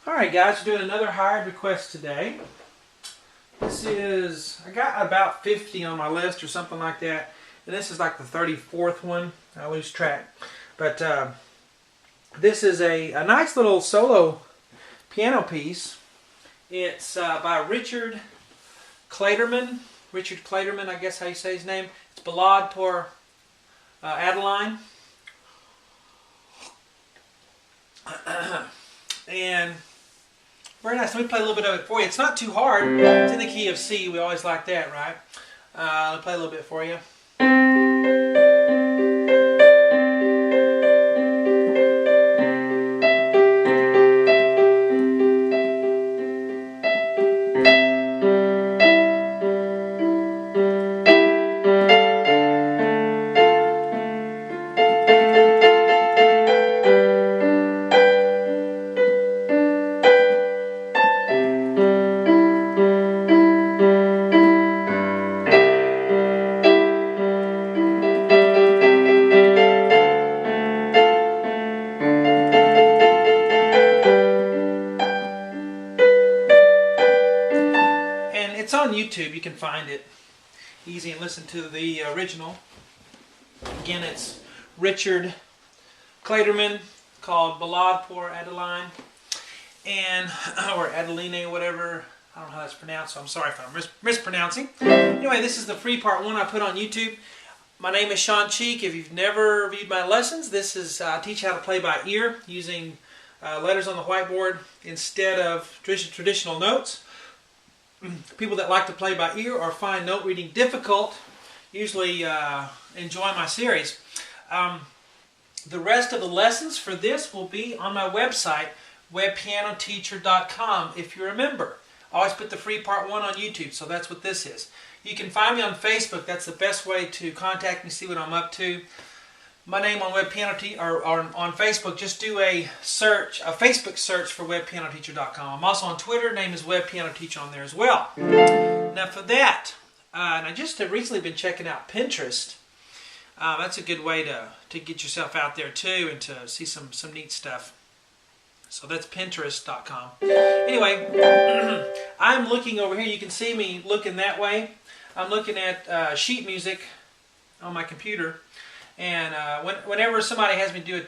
Alright guys, we're doing another hired request today. I got about 50 on my list or something like that. And this is like the 34th one. I lose track. But this is a nice little solo piano piece. It's by Richard Clayderman. Richard Clayderman, I guess how you say his name. It's Ballade for Adeline. And very nice. Let me play a little bit of it for you. It's not too hard. It's in the key of C. We always like that, right? I'll play a little bit for you. It's on YouTube. You can find it easy and listen to the original. Again, it's Richard Clayderman, called Ballade for Adeline, and or Adeline, whatever. I don't know how that's pronounced, so I'm sorry if I'm mispronouncing. Anyway, this is the free part one I put on YouTube. My name is Sean Cheek. If you've never viewed my lessons, this is I teach how to play by ear using letters on the whiteboard instead of traditional notes. People that like to play by ear or find note reading difficult usually enjoy my series. The rest of the lessons for this will be on my website, webpianoteacher.com, if you're a member. I always put the free part one on YouTube, so that's what this is. You can find me on Facebook. That's the best way to contact me, see what I'm up to. My name on or on Facebook, just do a search, a Facebook search for webpianoteacher.com. I'm also on Twitter. Name is webpianoteacher on there as well. Now for that, and I just have recently been checking out Pinterest. That's a good way to get yourself out there too and to see some neat stuff. So that's Pinterest.com. Anyway, I'm looking over here. You can see me looking that way. I'm looking at sheet music on my computer. And whenever somebody has me do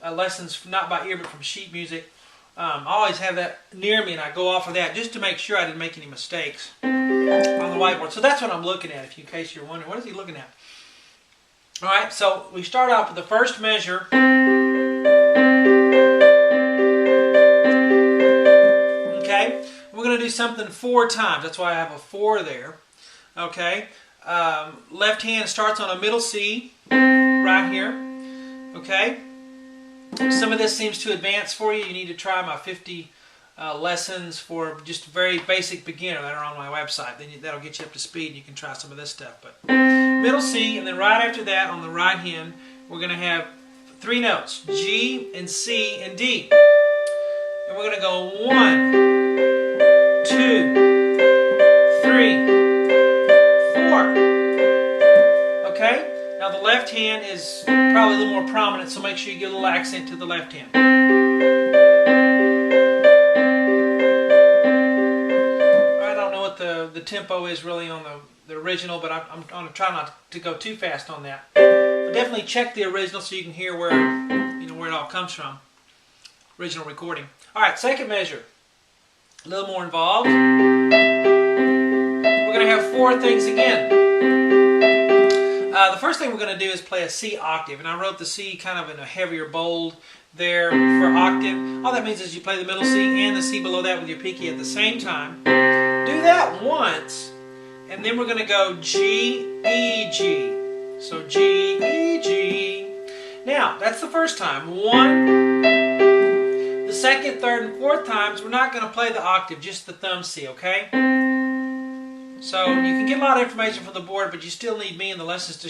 lessons, not by ear but from sheet music, I always have that near me and I go off of that just to make sure I didn't make any mistakes on the whiteboard. So that's what I'm looking at, in case you're wondering, what is he looking at? Alright, so we start off with the first measure. Okay, we're going to do something 4 times. That's why I have a 4 there. Okay, left hand starts on a middle C. Right here, okay? Some of this seems too advanced for you. You need to try my 50 lessons for just a very basic beginner that are on my website. Then that'll get you up to speed and you can try some of this stuff. But middle C, and then right after that on the right hand, we're going to have 3 notes, G and C and D. And we're going to go 1, 2, 3, 4. Okay? Now the left hand is probably a little more prominent, so make sure you get a little accent to the left hand. I don't know what the tempo is really on the original, but I'm going to try not to go too fast on that. But definitely check the original so you can hear where it all comes from. Original recording. All right, second measure. A little more involved. We're going to have 4 things again. The first thing we're going to do is play a C octave, and I wrote the C kind of in a heavier bold there for octave. All that means is you play the middle C and the C below that with your pinky at the same time. Do that once, and then we're going to go G, E, G. So G, E, G. Now, that's the first time. 1. The second, third, and fourth times, we're not going to play the octave, just the thumb C, okay? So you can get a lot of information from the board, but you still need me in the lessons to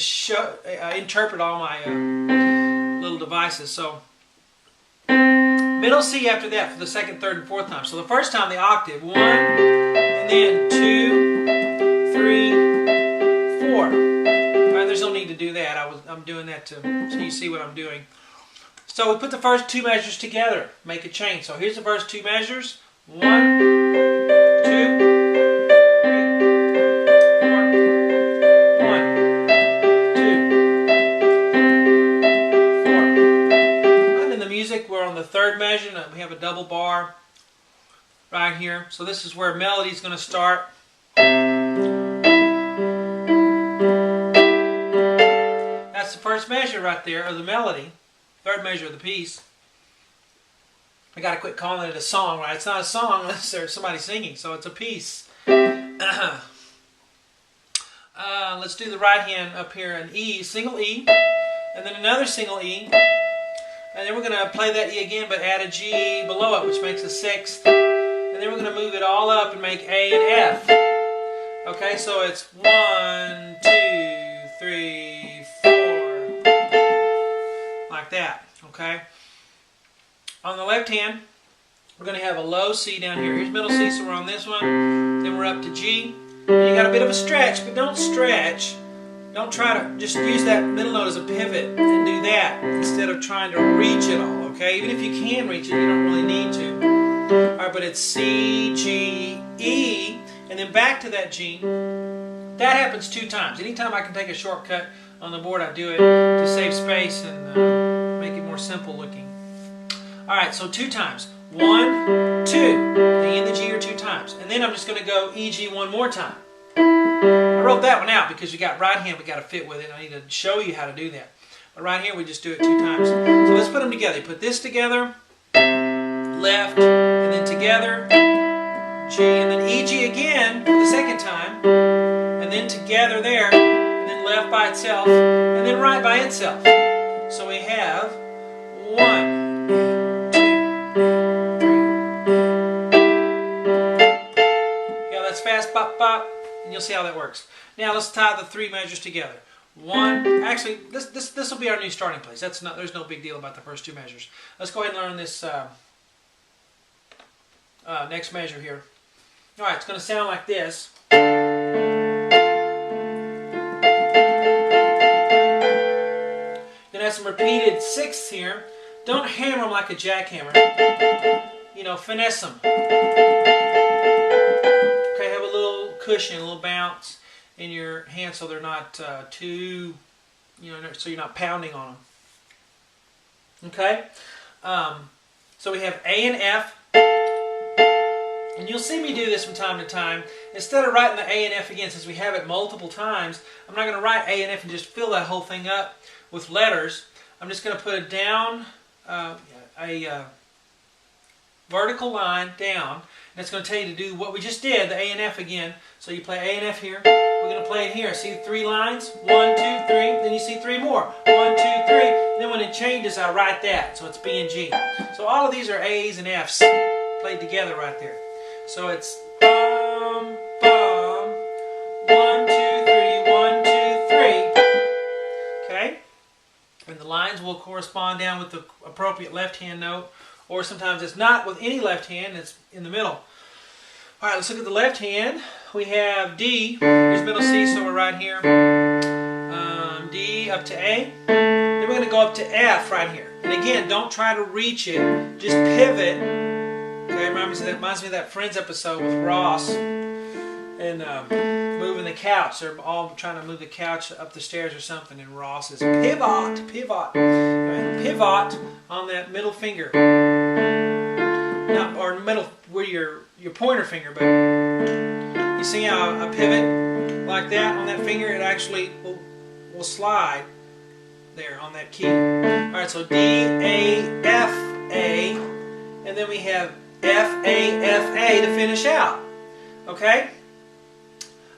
interpret all my little devices. So middle C after that for the second, third, and fourth time. So the first time the octave, 1, and then 2, 3, 4. All right, there's no need to do that. I'm doing that so you see what I'm doing. So we put the first two measures together, make a chain. So here's the first two measures. 1, 2, 3, 4. 1, 2, 4. And in the music, we're on the third measure. And we have a double bar right here. So this is where melody is going to start. That's the first measure right there of the melody. Third measure of the piece. I got to quit calling it a song, right? It's not a song unless there's somebody singing, so it's a piece. Let's do the right hand up here, an E, single E, and then another single E, and then we're going to play that E again, but add a G below it, which makes a sixth, and then we're going to move it all up and make A and F. Okay, so it's 1, 2, 3, 4, like that. Okay. On the left hand, we're going to have a low C down here. Here's middle C, so we're on this one. Then we're up to G. And you got a bit of a stretch, but don't stretch. Don't try to just use that middle note as a pivot and do that instead of trying to reach it all. Okay, even if you can reach it, you don't really need to. All right, but it's C, G, E, and then back to that G. That happens 2 times. Anytime I can take a shortcut on the board, I do it to save space and make it more simple looking. Alright, so 2 times. 1, 2. The E and the G are 2 times. And then I'm just going to go E, G one more time. I wrote that one out because you got right hand, we got to fit with it. I need to show you how to do that. But right here, we just do it 2 times. So let's put them together. You put this together, left, and then together, G, and then E, G again for the second time, and then together there, and then left by itself, and then right by itself. So we have 1. Fast bop bop, and you'll see how that works. Now let's tie the 3 measures together. 1. Actually, this will be our new starting place. There's no big deal about the first 2 measures. Let's go ahead and learn this next measure here. All right, it's going to sound like this. Gonna have some repeated sixths here. Don't hammer them like a jackhammer. You know, finesse them. Cushion, a little bounce in your hand so they're not too, you know, so you're not pounding on them. Okay? So we have A and F. And you'll see me do this from time to time. Instead of writing the A and F again, since we have it multiple times, I'm not going to write A and F and just fill that whole thing up with letters. I'm just going to put it down, a vertical line down. And it's going to tell you to do what we just did, the A and F again. So you play A and F here. We're going to play it here. See the 3 lines? 1, 2, 3. Then you see 3 more. 1, 2, 3. And then when it changes, I write that. So it's B and G. So all of these are A's and F's played together right there. So it's bum, bum. 1, 2, 3. 1, 2, 3. Okay? And the lines will correspond down with the appropriate left-hand note. Or sometimes it's not with any left hand, it's in the middle. All right, let's look at the left hand. We have D. Here's middle C, so we're right here. D up to A. Then we're going to go up to F right here. And again, don't try to reach it. Just pivot. Okay, reminds me of that Friends episode with Ross and moving the couch. They're all trying to move the couch up the stairs or something, and Ross is pivot, pivot. Right, pivot on that middle finger. Not, or middle where your pointer finger, but you see how a pivot like that on that finger, it actually will slide there on that key. Alright, so D, A, F, A, and then we have F, A, F, A to finish out. Okay?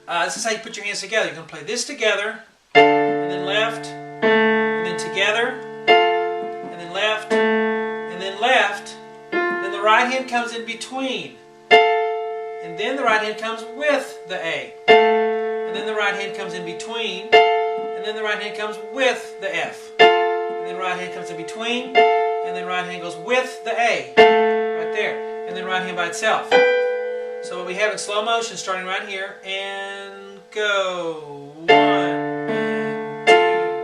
This is how you put your hands together. You're going to play this together, and then left, and then together, and then left, and then left. Then the right hand comes in between. And then the right hand comes with the A. And then the right hand comes in between. And then the right hand comes with the F. And then right hand comes in between. And then right hand goes with the A. Right there. And then right hand by itself. So what we have in slow motion, starting right here, and go. 1, and 2, and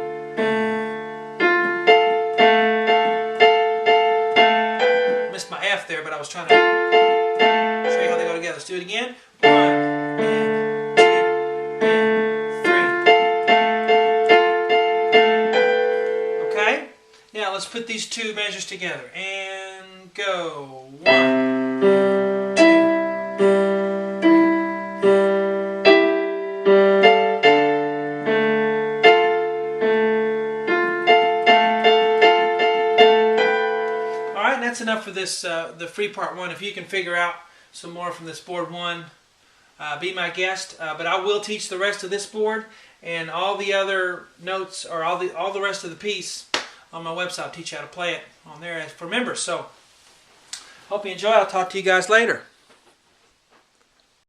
missed my F there, but I was trying to show you how they go together. Let's do it again. 1 and 2 and 3. Okay? Now let's put these two measures together. And go. 1 and 2 and 3. Alright, that's enough for this, the free part 1. If you can figure out some more from this board 1, be my guest. But I will teach the rest of this board and all the other notes, or all the rest of the piece on my website. I'll teach you how to play it on there for members. So, hope you enjoy. I'll talk to you guys later.